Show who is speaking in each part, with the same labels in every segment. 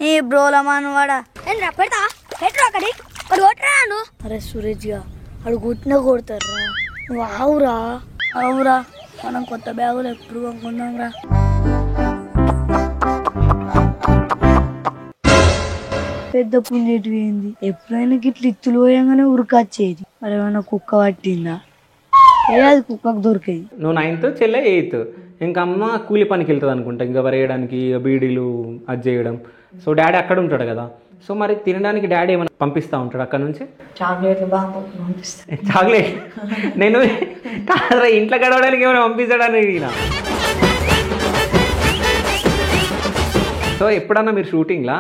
Speaker 1: ఈ బ్రోలమాన్ వాడా పెడతా పెట్టరు అక్కడి కొట్టరాను. అరే సురేష్ గా అడు కొట్టినా కొడతారా నువ్వు ఆవురా అవురా మనం కొత్త బ్యాగులు ఎప్పుడు కొనుక్కుందాం రా. పెద్ద పుణ్యటి ఏంది ఎప్పుడైనా గిట్ల ఇత్తులు పోయంగానే ఉరికొచ్చేది. మరి ఏమైనా కుక్క పట్టిందా? ఏ అది కుక్కకు దొరికేది.
Speaker 2: నువ్వు 9th చెల్లె 8th ఇంకా అమ్మ కూలి పనికి వెళ్తుంది అనుకుంటా, ఇంకా వరేయడానికి బీడీలు అది చేయడం. సో డాడీ అక్కడ ఉంటాడు కదా, సో మరి తినడానికి డాడీ ఏమైనా పంపిస్తూ ఉంటాడు అక్కడ నుంచి?
Speaker 1: చాక్లెట్లు బాగా పంపిస్తాను.
Speaker 2: చాక్లెట్ నేను కాదురా ఇంట్లో గడవడానికి ఏమైనా పంపిస్తాడని అడిగిన. సో ఎప్పుడన్నా మీరు షూటింగ్లా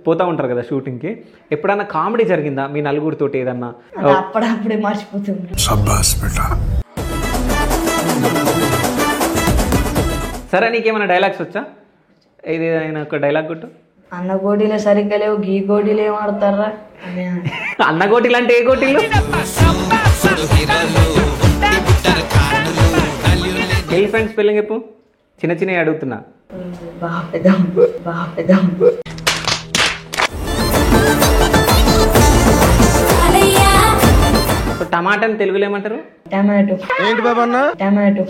Speaker 2: పోతా ఉంటారు కదా షూటింగ్కి, ఎప్పుడన్నా కామెడీ జరిగిందా మీ నలుగురితోటి ఏదన్నా?
Speaker 1: అప్పుడప్పుడే మర్చిపోతుంది.
Speaker 2: సరే నీకేమైనా డైలాగ్స్ వచ్చా? ఇది ఆయన ఒక డైలాగ్ కొట్టు.
Speaker 1: అన్న గోడీలే సరిగ్గా లేవు, గీ గోడీలు ఏం ఆడతారా?
Speaker 2: అన్న గోటీలు అంటే ఏ గోటీలు? ఎలిఫెంట్ స్పెల్లింగ్ చెప్పు. చిన్న చిన్నవి అడుగుతున్నా. టమాటాని తెలుగులో ఏమంటారు?
Speaker 1: టమాటో. ఏంటి బాబా అన్న? టమాటో.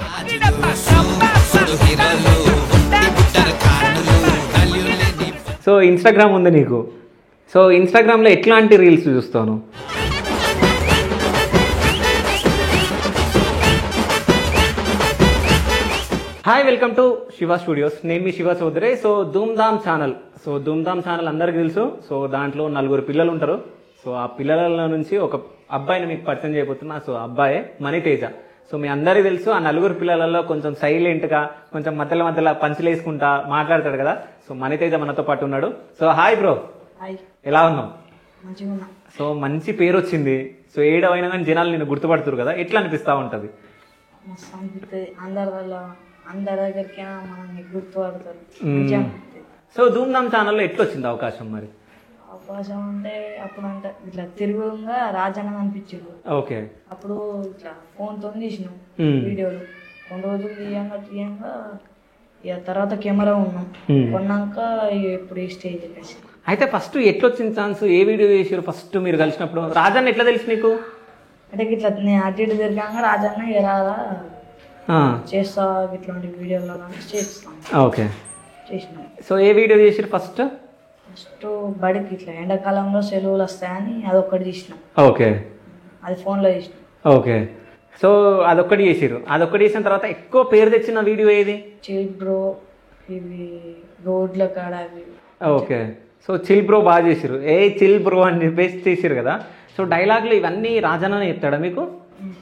Speaker 2: సో ఇన్స్టాగ్రామ్ ఉంది నీకు, సో ఇన్స్టాగ్రామ్లో ఎట్లాంటి రీల్స్ చూస్తాను? Hi, welcome to Shiva studios. నేను మీ Shiva Chowdary. So Dhoomdham channel, so Dhoomdham channel అందరికి తెలుసు. సో దాంట్లో 4 పిల్లలు ఉంటారు. సో ఆ పిల్లల నుంచి ఒక అబ్బాయిని మీకు పరిచయం చేయబోతున్నా. సో అబ్బాయే మణితేజ. సో మీ అందరికీ తెలుసు ఆ 4 పిల్లలలో కొంచెం సైలెంట్గా, కొంచెం మధ్యలో మధ్యలో పంచులు వేసుకుంటా మాట్లాడతాడు కదా. సో మణితేజ మనతో పాటు ఉన్నాడు. సో హాయ్ బ్రో, ఎలా ఉన్నావు? సో మంచి పేరు వచ్చింది. సో ఏడవైనా కానీ జనాలు నేను గుర్తుపడుతున్నారు కదా, ఎట్లా అనిపిస్తా ఉంటుంది?
Speaker 1: అందరి దగ్గరికి మనల్ని గుర్తుపడతారు.
Speaker 2: సో ధూమ్ధామ్ ఛానల్లో ఎట్లా వచ్చింది అవకాశం? మరి
Speaker 1: అవకాశం అంటే అప్పుడు అంటే ఇట్లా తిరుగుగా రాజన్న అనిపించారు.
Speaker 2: ఓకే.
Speaker 1: అప్పుడు ఇట్లా ఫోన్ తో తీసినాం వీడియోలు. కొన్ని రోజులు తీయంగా ఇక తర్వాత కెమెరా ఉన్నాం. కొన్నాక ఇప్పుడు ఈ స్టేజ్ కలిసి.
Speaker 2: అయితే ఫస్ట్ ఎట్లా వచ్చింది ఛాన్స్? ఏ వీడియో చేసారు ఫస్ట్ మీరు కలిసినప్పుడు? రాజన్న ఎట్లా తెలుసు నీకు?
Speaker 1: అంటే ఇట్లా నేను అటు ఇటు తిరిగాక రాజన్న ఎరాదా చేస్తా ఇట్లాంటి వీడియోలో చేస్తాను.
Speaker 2: ఓకే,
Speaker 1: చేసినాం.
Speaker 2: సో ఏ వీడియో చేసారు ఫస్ట్?
Speaker 1: ఫస్ట్ బడికి ఇట్లా ఎండాకాలంలో సెలవులు వస్తాయని అదొక్కటి తీసినాం.
Speaker 2: ఓకే,
Speaker 1: అది ఫోన్లో తీసినాం.
Speaker 2: ఓకే. సో అదొక్కటి చేసారు. అదొక్కటి చేసిన తర్వాత ఎక్కువ పేరు తెచ్చిన వీడియో ఏది?
Speaker 1: చిల్ బ్రో, ఇవి రోడ్ల కాడ అవి.
Speaker 2: ఓకే. సో చిల్ బ్రో బాగా చేసారు. ఏ చిల్ బ్రో అని చెప్పేసి చేసారు కదా. సో డైలాగులు ఇవన్నీ రాజన్ననే చెప్తాడా మీకు?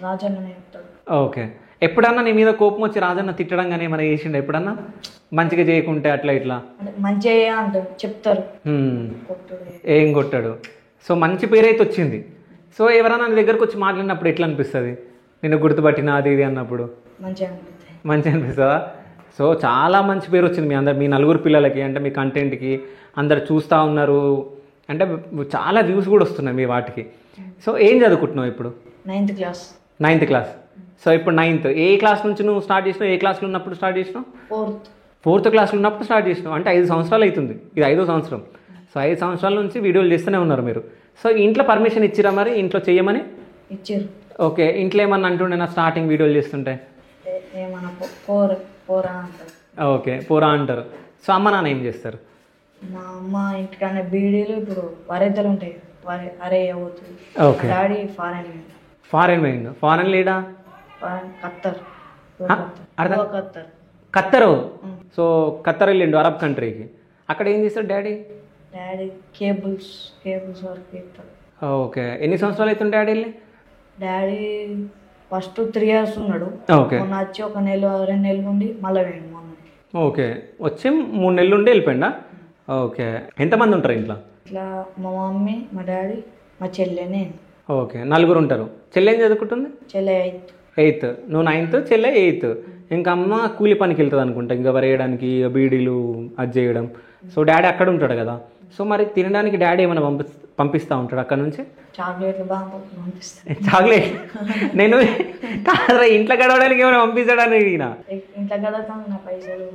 Speaker 1: రాజన్ననే చెప్తాడు.
Speaker 2: ఓకే. ఎప్పుడన్నా నీ మీద కోపం వచ్చి రాజన్న తిట్టడం కానీ ఏమైనా చేసిండు ఎప్పుడన్నా? మంచిగా చేయకుంటే అట్లా ఇట్లా
Speaker 1: మంచిగా అంటారు, చెప్తారు.
Speaker 2: ఏం కొట్టాడు. సో మంచి పేరు అయితే వచ్చింది. సో ఎవరైనా నీ దగ్గరకు వచ్చి మాట్లాడినప్పుడు ఎట్లా అనిపిస్తుంది? నేను గుర్తుపట్టిన అది ఇది అన్నప్పుడు మంచిగా అనిపిస్తుందా? సో చాలా మంచి పేరు వచ్చింది మీ 4 పిల్లలకి, అంటే మీ కంటెంట్కి. అందరు చూస్తూ ఉన్నారు, అంటే చాలా వ్యూస్ కూడా వస్తున్నాయి మీ వాటికి. సో ఏం చదువుకుంటున్నావు ఇప్పుడు? 9th class. సో ఇప్పుడు 9th. ఏ క్లాస్ నుంచి నువ్వు స్టార్ట్ చేసినావు? ఏ క్లాస్లో ఉన్నప్పుడు స్టార్ట్ చేసినావు? 4th క్లాస్లో ఉన్నప్పుడు స్టార్ట్ చేసినావు. అంటే 5 సంవత్సరాలు అవుతుంది. ఇది 5వ సంవత్సరం. సో 5 సంవత్సరాల నుంచి వీడియోలు చేస్తూనే ఉన్నారు మీరు. సో ఇంట్లో పర్మిషన్ ఇచ్చిరా మరి ఇంట్లో చెయ్యమని?
Speaker 1: ఇచ్చారు.
Speaker 2: ఓకే. ఇంట్లో ఏమన్నా అంటుండే నా స్టార్టింగ్ వీడియోలు చేస్తుంటే? ఓకే, పోరా అంటారు. సో అమ్మ నాన్న ఏం చేస్తారు?
Speaker 1: మా అమ్మ ఇంటికన్నా బీడీలు ఇప్పుడు వరైతలు ఉంటాయి, అరే అవుతుంది.
Speaker 2: ఓకే.
Speaker 1: డాడీ ఫారెన్
Speaker 2: పోయిండు. ఫారెన్ లేడా? ఖత్తర్. సో ఖత్తర్ వెళ్ళిండు, అరబ్ కంట్రీకి. అక్కడ ఏం చేస్తాడు డాడీ?
Speaker 1: కేబుల్స్ వర్క్ చేస్తాడు.
Speaker 2: ఓకే. ఎన్ని సంవత్సరాలు అవుతుంది డాడీ వెళ్ళి?
Speaker 1: డాడీ ఫస్ట్ 3 years ఉన్నాడు.
Speaker 2: ఓకే.
Speaker 1: మొన్న వచ్చి 1 నెల 2 నెలలు ఉండి మళ్ళీ వేయండి మొన్న.
Speaker 2: ఓకే. వచ్చి 3 నెలలు ఉండి వెళ్ళిపోయిందా? ఓకే. ఎంతమంది ఉంటారు ఇంట్లో?
Speaker 1: ఇట్లా మా మమ్మీ, మా డాడీ, మా చెల్లె, నేను.
Speaker 2: ఓకే, 4 ఉంటారు. చెల్లె ఏం చదువుకుంటుంది?
Speaker 1: చెల్లె
Speaker 2: 8th. నువ్వు 9th, చెల్లె 8th. ఇంకా అమ్మ కూలి పనికి వెళ్తుంది అనుకుంటా, ఇంకా వరేయడానికి బీడీలు అది చేయడం. సో డాడీ అక్కడ ఉంటాడు కదా, సో మరి తినడానికి డాడీ ఏమైనా పంపిస్తూ ఉంటాడు అక్కడ నుంచి?
Speaker 1: చాక్లెట్లు బాగా పంపిస్తాను.
Speaker 2: చాక్లెట్ నేను కాదురా ఇంట్లో గడవడానికి ఏమైనా పంపిస్తాడని అడిగిన.
Speaker 1: ఇంట్లో గడతాను నా పైసలు.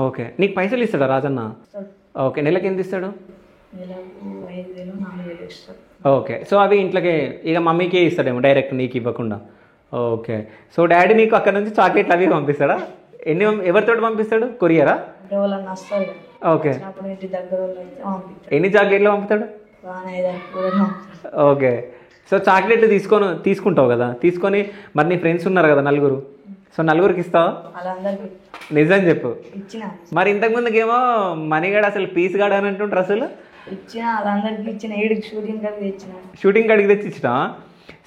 Speaker 2: ఓకే. నీకు పైసలు ఇస్తాడా రాజన్న? ఓకే, నెలకి ఎంత ఇస్తాడు?
Speaker 1: నెలకు 5,000 4,000 ఇస్తాడు.
Speaker 2: ఓకే, సో అవి ఇంట్లోకే ఇక మమ్మీకే ఇస్తాడేమో డైరెక్ట్ నీకు ఇవ్వకుండా. ఓకే, సో డాడీ నీకు అక్కడ నుంచి చాక్లెట్లు అవి పంపిస్తాడా? ఎవరితో పంపిస్తాడు? కొరియరా?
Speaker 1: అంటే వాళ్ళని వస్తారు కదా,
Speaker 2: ఓకే,
Speaker 1: అప్పుడు ఇంటి దగ్గర వాళ్ళు అయితే పంపిస్తాడు.
Speaker 2: ఎన్ని చాక్లెట్లు పంపుతాడు?
Speaker 1: బాగానే 5 కూడా పంపుతాడు.
Speaker 2: ఓకే, సో చాక్లెట్లు తీసుకుంటావు కదా, తీసుకొని మరి నీ ఫ్రెండ్స్ ఉన్నారు కదా 4, సో 4కి ఇస్తావా?
Speaker 1: వాళ్ళందరికి
Speaker 2: నిజం చెప్పు.
Speaker 1: ఇచ్చిన
Speaker 2: మరి ఇంతకుముందుకేమో మనీగాడు అసలు పీస్ గాడు అని అంటుంటారు, అసలు
Speaker 1: వాళ్ళందరికి ఇచ్చిన. ఈడికి షూటింగ్ కలిగి ఇచ్చిన.
Speaker 2: షూటింగ్ కాడికి తెచ్చి ఇచ్చినా?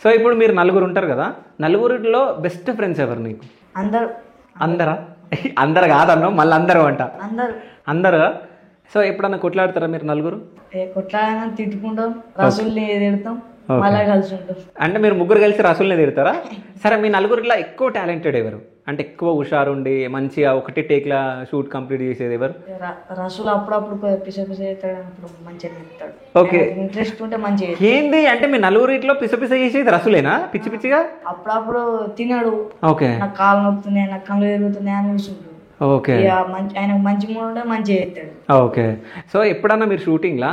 Speaker 2: సో ఇప్పుడు మీరు 4 ఉంటారు కదా, 4లో బెస్ట్ ఫ్రెండ్స్ ఎవరు నీకు?
Speaker 1: అందరు.
Speaker 2: అందరా? అందరు కాదన్నా, మళ్ళీ అందరూ అంట. అందరు. సో ఎప్పుడన్నా కొట్లాడతారా మీరు 4?
Speaker 1: కొట్లాడని తిట్టుకుంటాం, రసూల్ని తిడతాం, మళ్ళీ కలిసి ఉంటాం.
Speaker 2: అంటే మీరు 3 కలిసి రసూల్ని తిడతారా? సరే, మీ 4లో ఎక్కువ టాలెంటెడ్ ఎవరు? అంటే ఎక్కువ హుషారుండి మంచిగా ఒకటి టేక్లా షూట్ కంప్లీట్ చేసేది ఎవరు?
Speaker 1: రసూల్ అప్పుడప్పుడు పిస అవుతాడు, అప్పుడు మంచిగా తింటాడు.
Speaker 2: ఓకే,
Speaker 1: ఇంట్రెస్ట్ ఉంటే మంచిగా.
Speaker 2: ఏంది అంటే మీ 4 పిస చేసేది రసూలేనా? పిచ్చి పిచ్చిగా
Speaker 1: అప్పుడప్పుడు తినడు.
Speaker 2: ఓకే,
Speaker 1: నాకు కాళ్ళు నొప్పుతున్నాయి, నాకు కళ్ళు తిరుగుతున్నాయి అని చూసుకుంటాడు.
Speaker 2: ఓకే,
Speaker 1: ఆయనకు మంచి మూడు ఉంటే మంచిగా చేస్తాడు.
Speaker 2: ఓకే, సో ఎప్పుడన్నా మీరు షూటింగ్లా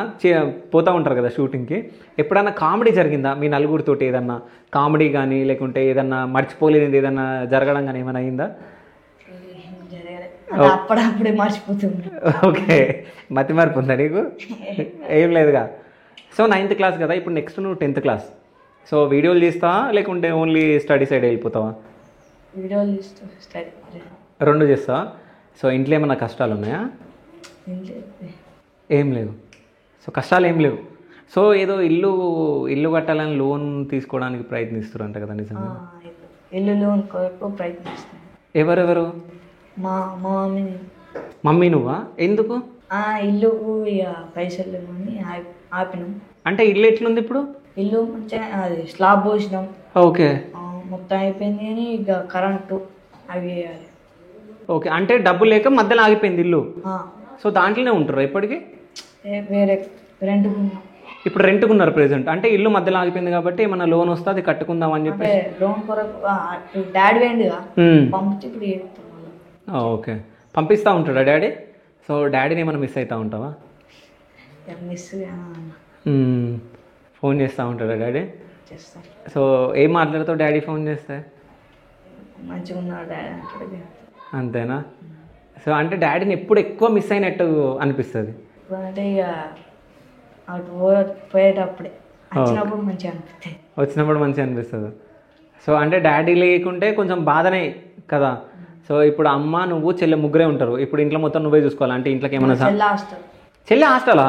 Speaker 2: పోతా ఉంటారు కదా షూటింగ్కి, ఎప్పుడన్నా కామెడీ జరిగిందా మీ 4 ఏదన్నా కామెడీ కానీ, లేకుంటే ఏదన్నా మర్చిపోలేనిది ఏదన్నా జరగడం కానీ ఏమైనా అయిందా?
Speaker 1: అప్పుడప్పుడే మర్చిపోతుంది.
Speaker 2: ఓకే, మతి మార్పు ఉందా నీకు? ఏం లేదుగా. సో 9th క్లాస్ కదా, ఇప్పుడు నెక్స్ట్ నువ్వు 10th క్లాస్. సో వీడియోలు తీస్తావా లేకుంటే ఓన్లీ స్టడీ సైడ్ వెళ్ళిపోతావా?
Speaker 1: వీడియోలు తీస్తా, స్టడీ
Speaker 2: 2 చేస్తావా? సో ఇంట్లో ఏమన్నా కష్టాలు ఉన్నాయా? ఏం లేవు. సో కష్టాలు ఏం లేవు. సో ఏదో ఇల్లు కట్టాలని లోన్ తీసుకోవడానికి ప్రయత్నిస్తారంట కదా, నిజంగా?
Speaker 1: ఇల్లు లోన్ కొరకు ప్రయత్నిస్తాను.
Speaker 2: ఎవరెవరు?
Speaker 1: మా మమ్మీ.
Speaker 2: మమ్మీ నువ్వా? ఎందుకు?
Speaker 1: ఇల్లుకు ఇక పైసలు లేవని ఆపినాం.
Speaker 2: అంటే ఇల్లు ఎట్లుంది ఇప్పుడు?
Speaker 1: ఇల్లు మంచిగా అది స్లాబ్ పోసినాం.
Speaker 2: ఓకే,
Speaker 1: మొత్తం అయిపోయింది కానీ ఇక కరెంటు అవి వేయాలి.
Speaker 2: ఓకే, అంటే డబ్బు లేక మధ్యలో ఆగిపోయింది ఇల్లు. సో దాంట్లోనే ఉంటారు ఇప్పటికి?
Speaker 1: వేరే రెంట్కున్నాం.
Speaker 2: ఇప్పుడు రెంట్కున్నారు ప్రెసెంట్. అంటే ఇల్లు మధ్యలో ఆగిపోయింది కాబట్టి ఏమన్నా లోన్ వస్తే అది కట్టుకుందాం అని చెప్పి
Speaker 1: లోన్ కొరకు డాడీ వేయండిగా పంపించి ఇప్పుడు చేస్తాం.
Speaker 2: ఓకే, పంపిస్తూ ఉంటాడా డాడీ? సో డాడీని ఏమైనా మిస్ అవుతూ ఉంటావా?
Speaker 1: మిస్
Speaker 2: ఫోన్ చేస్తూ ఉంటాడా డాడీ?
Speaker 1: చేస్తాను.
Speaker 2: సో ఏం మాట్లాడతావు డాడీ ఫోన్ చేస్తే?
Speaker 1: మంచిగా ఉన్నాడు డాడీ అంటే.
Speaker 2: అంతేనా? సో అంటే డాడీని ఎప్పుడు ఎక్కువ మిస్ అయినట్టు అనిపిస్తుంది?
Speaker 1: అంటే ఇక అటు పోయేటప్పుడే, వచ్చినప్పుడు మంచిగా అనిపిస్తుంది.
Speaker 2: వచ్చినప్పుడు మంచిగా అనిపిస్తుంది. సో అంటే డాడీ లేకుంటే కొంచెం బాధనే కదా. సో ఇప్పుడు అమ్మ నువ్వు చెల్లె 3 ఉంటారు. ఇప్పుడు ఇంట్లో మొత్తం నువ్వే చూసుకోవాలి. అంటే ఇంట్లోకి ఏమన్నా చెల్లి హాస్టలా?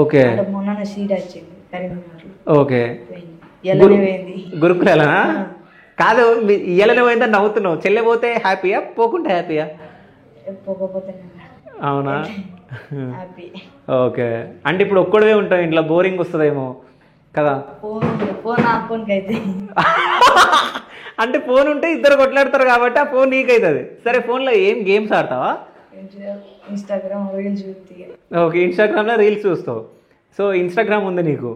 Speaker 2: ఓకే,
Speaker 1: మొన్న సీట్ వచ్చింది కరీంనగర్లో.
Speaker 2: ఓకే,
Speaker 1: పోయింది.
Speaker 2: గురుకులేనా? కాదు, ఇయ్యాలనే పోయిందని నవ్వుతున్నావు. చెల్లె పోతే హ్యాపీయా, పోకుంటే హ్యాపీయా?
Speaker 1: పోకపోతే
Speaker 2: అవునా?
Speaker 1: హ్యాపీ.
Speaker 2: ఓకే, అంటే ఇప్పుడు ఒక్కడే ఉంటావు ఇంట్లో, బోరింగ్ వస్తుందేమో కదా?
Speaker 1: ఫోన్ నా ఫోన్కి అయితే
Speaker 2: అంటే ఫోన్ ఉంటే ఇద్దరు కొట్లాడతారు కాబట్టి ఆ ఫోన్ నీకైతుంది. సరే, ఫోన్లో ఏం గేమ్స్ ఆడతావా?
Speaker 1: ఇన్స్టాగ్రామ్ రీల్స్ చూస్తే.
Speaker 2: ఓకే, ఇన్స్టాగ్రామ్లో రీల్స్ చూస్తావు. సో ఇన్స్టాగ్రామ్ ఉంది నీకు.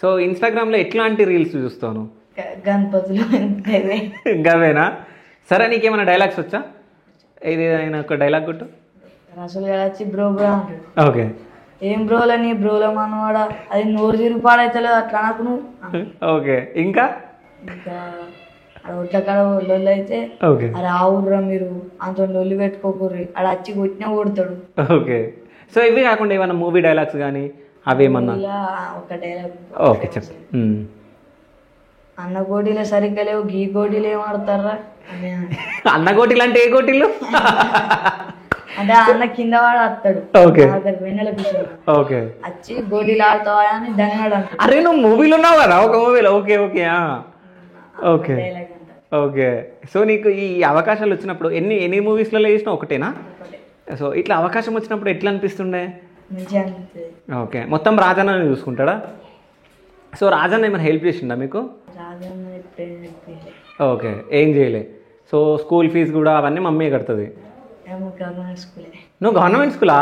Speaker 2: సో ఇన్స్టాగ్రామ్లో ఎట్లాంటి రీల్స్ చూస్తావు?
Speaker 1: గణపతులు
Speaker 2: గవేనా? సరే, నీకేమైనా డైలాగ్స్ వచ్చా? ఇది ఆయన ఒక డైలాగ్ కొట్టు.
Speaker 1: రసూల్ వచ్చి బ్రో బ్రో అంటాడు.
Speaker 2: ఓకే,
Speaker 1: ఏం బ్రోలని బ్రోలో మనవాడ, అది నోరు తిరిగి పాడైతలేదు అట్లా నాకు నువ్వు.
Speaker 2: ఓకే, ఇంకా
Speaker 1: ఒడ్ల కాడ ఒళ్ళు అయితే అది ఆవుర్రా మీరు అంత ఒళ్ళు పెట్టుకోకూర్రి, ఆడ వచ్చి కొట్టినా కొడతాడు.
Speaker 2: ఓకే, సో ఇవి కాకుండా ఏమన్నా మూవీ డైలాగ్స్ కానీ అవేమన్నా?
Speaker 1: ఒక డైలాగ్.
Speaker 2: ఓకే, చెప్పు.
Speaker 1: అన్న గోటీలే సరిగ్గా లేవు, గీ గోటీలు ఏం ఆడతారా?
Speaker 2: అన్న గోటీలు అంటే ఏ గోటీలు?
Speaker 1: అంటే అన్న కింద వాడు వస్తాడు, వెన్నెల కూర్చోడు, వచ్చి గోటీలు ఆడతావా అని దంగనాడు అంటాడు.
Speaker 2: అరే నువ్వు మూవీలో ఉన్నావు కదా, ఒక మూవీలో. Okay okay okay okay. So నీకు ఈ అవకాశాలు వచ్చినప్పుడు ఎన్ని మూవీస్లలో చేసినావు? ఒకటేనా? సో ఇట్లా అవకాశం వచ్చినప్పుడు ఎట్లా అనిపిస్తుండే? ఓకే, మొత్తం రాజన్న చూసుకుంటాడా? సో రాజన్న ఏమైనా హెల్ప్ చేసిండా మీకు? ఓకే, ఏం చేయలే. సో స్కూల్ ఫీజు కూడా అవన్నీ మమ్మీ కడుతుంది? నువ్వు గవర్నమెంట్ స్కూలా?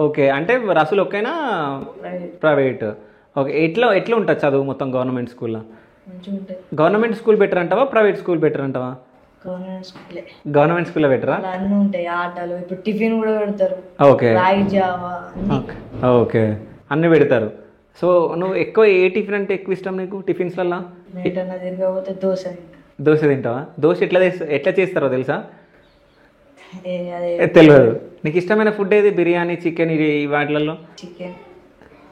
Speaker 2: ఓకే, అంటే రసూల్ ఒక్కైనా ప్రైవేట్? ఓకే, ఎట్లా ఉంటుంది చదువు మొత్తం గవర్నమెంట్ స్కూల్లో? గవర్నమెంట్ స్కూల్ బెటర్ అంటావా, ప్రైవేట్ స్కూల్ బెటర్ అంటావా?
Speaker 1: గవర్నమెంట్ స్కూలే.
Speaker 2: గవర్నమెంట్ స్కూల్లో పెట్టరా?
Speaker 1: అలా అన్నీ ఉంటాయి, ఆటలు, ఇప్పుడు టిఫిన్ కూడా పెడతారు,
Speaker 2: ఓకే
Speaker 1: రాగి జావా అన్నీ.
Speaker 2: ఓకే అన్నీ పెడతారు. సో నువ్వు ఎక్కువ ఏ టిఫిన్ అంటే ఎక్కువ ఇష్టం నీకు టిఫిన్స్లల్లో?
Speaker 1: ఎటన్నా తిరగకపోతే దోశ తింటా.
Speaker 2: దోశ తింటావా? దోశ ఎట్లా చేస్తారో తెలుసా?
Speaker 1: అదే
Speaker 2: తెలియదు. నీకు ఇష్టమైన ఫుడ్ ఏది? బిర్యానీ, చికెన్, ఇది వాటిలలో?
Speaker 1: చికెన్.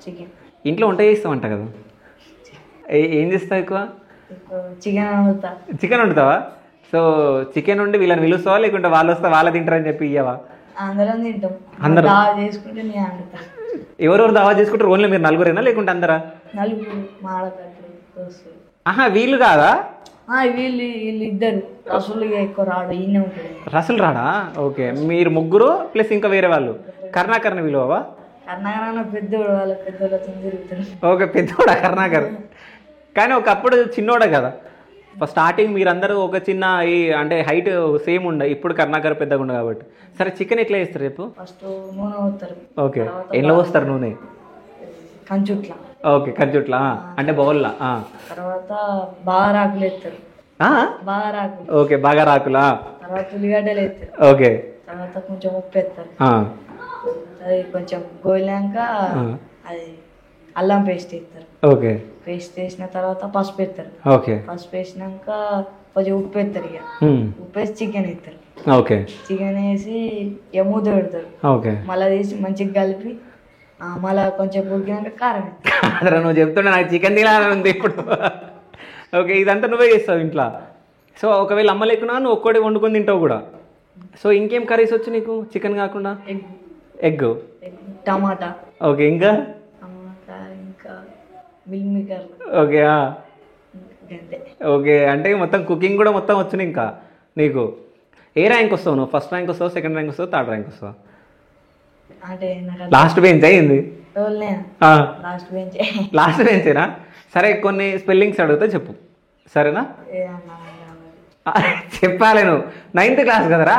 Speaker 1: చికెన్
Speaker 2: ఇంట్లో వంట చేస్తావంట కదా, ఏం చేస్తావు ఎక్కువ?
Speaker 1: చికెన్ వండుతా.
Speaker 2: చికెన్ వండుతావా? సో చికెన్ వండి వీళ్ళని పిలుస్తావా, లేకుంటే వాళ్ళు వస్తా వాళ్ళ తింటారని చెప్పి ఇయ్యవా?
Speaker 1: అందరం తింటాం.
Speaker 2: అందరూ
Speaker 1: చేసుకుంటే నేను వండుతా.
Speaker 2: ఎవరెవరు దావా చేసుకుంటారు? ఓన్లీ మీరు నలుగురేనా లేకుంటే అందరా?
Speaker 1: నలుగురు, మాడకట్లు, దోస్తులు.
Speaker 2: ఆహా, వీళ్ళు కాదా?
Speaker 1: వీళ్ళు ఇద్దరు. రసులు ఎక్కువ రాడు, ఈయన ఉంటాడు.
Speaker 2: రసులు రాడా? ఓకే, మీరు ముగ్గురు ప్లస్ ఇంకా వేరే వాళ్ళు. కరుణాకర్ని విలువవా?
Speaker 1: కర్ణాకర్ పెద్దోడు, వాళ్ళ పెద్దోళ్ళతో తిరుగుతాడు.
Speaker 2: ఓకే, పెద్దోడా కరుణాకర్? కానీ ఒకప్పుడు చిన్నోడే కదా. ఫస్ట్ స్టార్టింగ్ మీరందరూ ఒక చిన్న అంటే హైట్ సేమ్ ఉండే, ఇప్పుడు కరుణాకర్ పెద్దగా ఉండే కాబట్టి. సరే చికెన్ ఎట్లా చేస్తారు రేపు?
Speaker 1: ఫస్ట్ నూనె పోస్తారు.
Speaker 2: ఓకే, ఎట్లా పోస్తారు నూనె?
Speaker 1: కంచుట్లా.
Speaker 2: ఓకే, కంచుట్లా అంటే బౌల్లా.
Speaker 1: తర్వాత బాగారాకులు ఎత్తారు. బాగారాకులు.
Speaker 2: ఓకే, బాగా రాకులా.
Speaker 1: తర్వాత ఉల్లిగడ్డలు ఎత్తారు.
Speaker 2: ఓకే,
Speaker 1: తర్వాత కొంచెం ఉప్పు ఎత్తారు. అది కొంచెం గోలినాక అది అల్లం పేస్ట్ ఎత్తారు.
Speaker 2: ఓకే,
Speaker 1: పేస్ట్ వేసిన తర్వాత పసుపు ఎత్తారు.
Speaker 2: ఓకే,
Speaker 1: పసుపు వేసినాక కొంచెం ఉప్పు ఎత్తారు. ఇక ఉప్పు వేసి చికెన్ ఎత్తారు.
Speaker 2: ఓకే,
Speaker 1: చికెన్ వేసి మూత పెడతారు.
Speaker 2: ఓకే,
Speaker 1: మళ్ళీ తీసి మంచిగా కలిపి మళ్ళీ కొంచెం ఉడికినాక కారం
Speaker 2: అదే నువ్వు చెప్తుండే నాకు చికెన్ తినాలని ఉంది ఇప్పుడు. ఓకే, ఇదంతా నువ్వే చేస్తావు ఇంట్లో. సో ఒకవేళ అమ్మ లేకున్నా నువ్వు ఒక్కడే వండుకొని తింటావు కూడా. సో ఇంకేం కర్రీస్ వచ్చు నీకు చికెన్ కాకుండా? ఎగ్,
Speaker 1: టమాటా.
Speaker 2: ఓకే, ఇంకా
Speaker 1: టమాటా, ఇంకా మిల్ మేకర్.
Speaker 2: ఓకే, ఓకే, అంటే మొత్తం కుకింగ్ కూడా మొత్తం వచ్చు ఇంకా నీకు. ఏ ర్యాంక్ వస్తావు నువ్వు? ఫస్ట్ ర్యాంక్ వస్తావు, సెకండ్ ర్యాంక్ వస్తావు, థర్డ్ ర్యాంక్ వస్తావు?
Speaker 1: అంటే
Speaker 2: లాస్ట్ బెంచ్ అయింది. లాస్ట్ బెంచేనా? సరే కొన్ని స్పెల్లింగ్స్ అడిగితే చెప్పు, సరేనా? చెప్పాలి నువ్వు 9th క్లాస్ కదరా,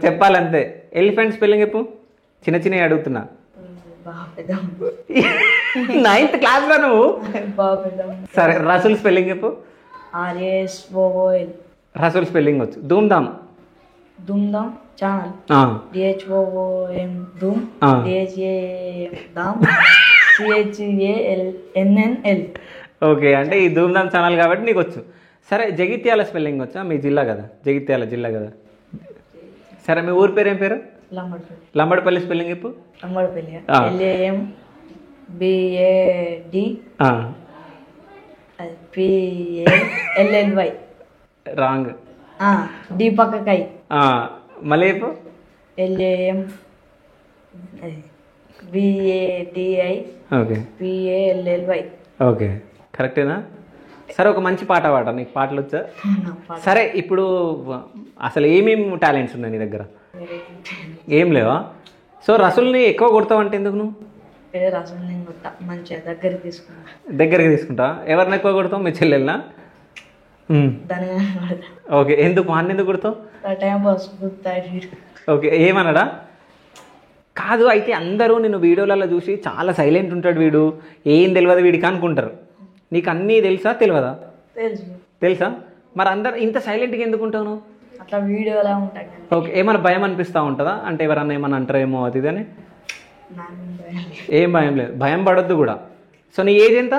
Speaker 2: చెప్పాలంతే. ఎలిఫెంట్ స్పెల్లింగ్ చెప్పు. చిన్న చిన్నవి అడుగుతున్నా. 9th క్లాస్లో నువ్వు? సరే రసూల్ స్పెల్లింగ్ చెప్పు. రసూల్ స్పెల్లింగ్ వచ్చు. ధూమ్ధామ్.
Speaker 1: ధూమ్ధామ్ ఛానల్. DHOOM ధూమ్. DHAM ధామ్. CHANNL.
Speaker 2: ఓకే, అంటే ఈ ధూమ్ధామ్ ఛానల్ కాబట్టి నీకు వచ్చు. సరే జగిత్యాల స్పెల్లింగ్ వచ్చా? మీ జిల్లా కదా, జగిత్యాల జిల్లా కదా. సరే మీ ఊరి పేరు ఏం పేరు? లంబడపల్లి స్పెల్లింగ్ చెప్పు.
Speaker 1: లంబడపల్లి. LAMBAD PALLY.
Speaker 2: రాంగ్.
Speaker 1: డి పక్కకై.
Speaker 2: మళ్ళీ చెప్పు.
Speaker 1: LAMBADI
Speaker 2: okay
Speaker 1: PALLY.
Speaker 2: ఓకే, కరెక్టేనా? సరే ఒక మంచి పాట పాట. నీకు పాటలు వచ్చా? సరే ఇప్పుడు అసలు ఏమేమి టాలెంట్స్ ఉన్నాయి నీ దగ్గర? ఏం లేవా? సో రసూల్ని ఎక్కువ కొడతావంటే ఎందుకు నువ్వు?
Speaker 1: రసూల్ని మంచిగా
Speaker 2: దగ్గరికి తీసుకుంటా. ఎవరిని ఎక్కువ కొడతావు? మీ చెల్లెల్నా? ఓకే, ఎందుకు అన్న ఎందుకు కొడతావు? ఓకే, ఏమన్నాడా? కాదు, అయితే అందరూ నేను వీడియోలలో చూసి చాలా సైలెంట్ ఉంటాడు వీడు, ఏం తెలియదు వీడికి అనుకుంటారు. నీకు అన్నీ తెలుసా తెలియదా? తెలుసా? మరి అందరు ఇంత సైలెంట్గా ఎందుకు ఉంటావు?
Speaker 1: అట్లా వీడియోలా ఉంటాయి.
Speaker 2: ఓకే, ఏమైనా భయం అనిపిస్తూ ఉంటుందా? అంటే ఎవరన్నా ఏమన్నా అంటారేమో అది అని? ఏం భయం లేదు, భయం పడొద్దు కూడా. సో నీ ఏజ్ ఎంత?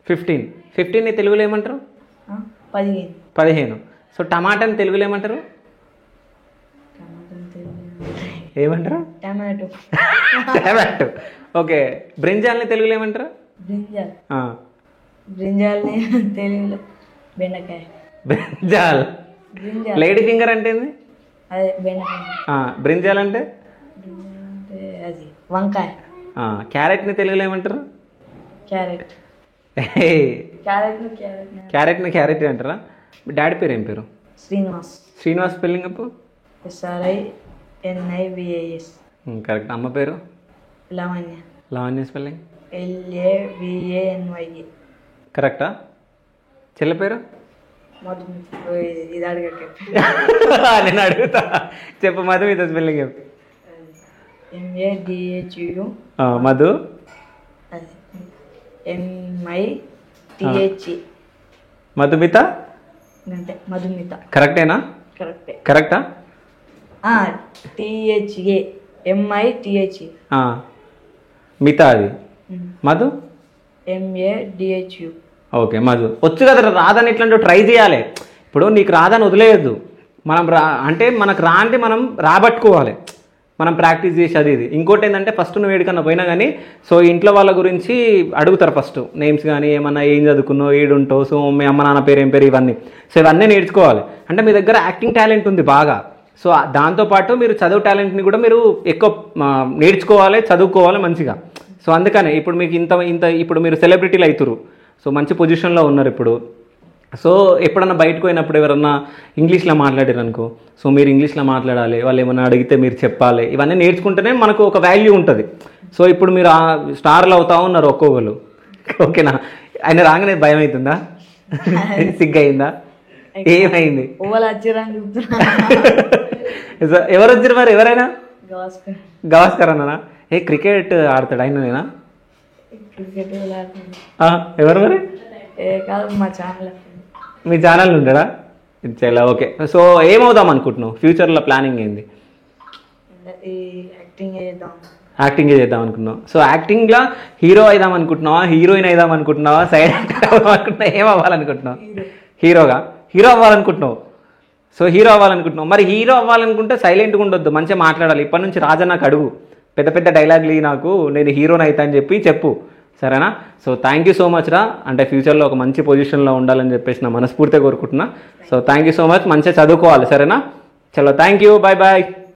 Speaker 2: 15. తెలుగులో ఏమంటారు? 15. సో టమాటాని తెలుగులో ఏమంటారు? ఏమంటారు? టమాటో. ఓకే, బ్రింజాల్ని తెలుగులో ఏమంటారు?
Speaker 1: బ్రింజాల్ని తెలుగులో బెండకాయ.
Speaker 2: బ్రింజాల్. లేడీ ఫింగర్ అంటే ఏంది?
Speaker 1: అదే బెండకాయ.
Speaker 2: బ్రింజాల్ అంటే
Speaker 1: అది వంకాయ.
Speaker 2: క్యారెట్ని తెలుగులో ఏమంటారు?
Speaker 1: క్యారెట్.
Speaker 2: క్యారెట్ అంటారా? డాడీ పేరు ఏం పేరు? శ్రీనివాస్ స్పెల్లింగ్ అప్పు.
Speaker 1: SRINIVAS.
Speaker 2: కరెక్ట్. అమ్మ పేరు?
Speaker 1: లావణ్య
Speaker 2: స్పెల్లింగ్?
Speaker 1: LAVANYA.
Speaker 2: కరెక్టా? చెల్లె పేరు?
Speaker 1: ఇది అడగక.
Speaker 2: నేను అడుగుతా, చెప్పు. మధుమిత స్పెల్లింగ్ చెప్పు.
Speaker 1: MADHU.
Speaker 2: మధు.
Speaker 1: MITHE.
Speaker 2: మధుమిత.
Speaker 3: అంటే మధుమిత.
Speaker 2: కరెక్టేనా?
Speaker 3: కరెక్టే.
Speaker 2: కరెక్టా?
Speaker 3: THAMITHE.
Speaker 2: మిత అది. మధు
Speaker 3: MADHU.
Speaker 2: ఓకే మధు. వచ్చు కదా రాదని ఇట్లాంటివి ట్రై చేయాలి. ఇప్పుడు నీకు రాదని వదిలేయద్దు. మనం అంటే మనకు అంటే మనం రాబట్టుకోవాలి, మనం ప్రాక్టీస్ చేసి అది ఇది. ఇంకోటి ఏంటంటే ఫస్ట్ నువ్వు ఏడికన్నా పోయినా కానీ సో ఇంట్లో వాళ్ళ గురించి అడుగుతారు ఫస్ట్, నేమ్స్ కానీ ఏమన్నా ఏం చదువుకున్నావు, ఏడుంటావు, సో మీ అమ్మ నాన్న పేరు ఏం పేరు, ఇవన్నీ. సో ఇవన్నీ నేర్చుకోవాలి. అంటే మీ దగ్గర యాక్టింగ్ టాలెంట్ ఉంది బాగా. సో దాంతోపాటు మీరు చదువు టాలెంట్ని కూడా మీరు ఎక్కువ నేర్చుకోవాలి, చదువుకోవాలి మంచిగా. సో అందుకనే ఇప్పుడు మీకు ఇంత ఇప్పుడు మీరు సెలబ్రిటీలు అవుతారు, సో మంచి పొజిషన్లో ఉన్నారు ఇప్పుడు. సో ఎప్పుడన్నా బయటకు పోయినప్పుడు ఎవరన్నా ఇంగ్లీష్లో మాట్లాడారు అనుకో, సో మీరు ఇంగ్లీష్లో మాట్లాడాలి, వాళ్ళు ఏమన్నా అడిగితే మీరు చెప్పాలి. ఇవన్నీ నేర్చుకుంటేనే మనకు ఒక వాల్యూ ఉంటుంది. సో ఇప్పుడు మీరు స్టార్లు అవుతా ఉన్నారు ఒక్కొక్కరు, ఓకేనా? ఆయన రాగానే భయం అవుతుందా, సిగ్గు అయిందా, ఏమైంది? ఎవరు వచ్చారు మరి? ఎవరైనా గవాస్కర్ అన్నానా? క్రికెట్ ఆడతాడు ఆయననేనా? ఎవరు మరి? మీ ఛానల్ ఉండడా? చాలా ఓకే. సో ఏమవుదాం అనుకుంటున్నావు ఫ్యూచర్లో? ప్లానింగ్ ఏంది? యాక్టింగ్ చేద్దాం అనుకున్నావు. సో యాక్టింగ్లో హీరో అయిదాం అనుకుంటున్నావా, హీరోయిన్ అయిదాం అనుకుంటున్నావా, సైడ్ యాక్టర్ అవ్వాలనుకుంటున్నావా, ఏం అవ్వాలనుకుంటున్నావు? హీరో అవ్వాలనుకుంటున్నావు. సో హీరో అవ్వాలనుకుంటున్నావు. మరి హీరో అవ్వాలనుకుంటే సైలెంట్గా ఉండొద్దు, మంచిగా మాట్లాడాలి. ఇప్పటి నుంచి రాజా నాకు అడుగు, పెద్ద పెద్ద డైలాగులు నాకు, నేను హీరోని అవుతా అని చెప్పు, సరేనా? So thank you so much రా. అంటే ఫ్యూచర్లో ఒక మంచి పొజిషన్లో ఉండాలని చెప్పేసి నా మనస్ఫూర్తిగా కోరుకుంటున్నా. So thank you so much. మంచిగా చదువుకోవాలి, సరేనా? చలో థ్యాంక్ యూ, బాయ్ బాయ్.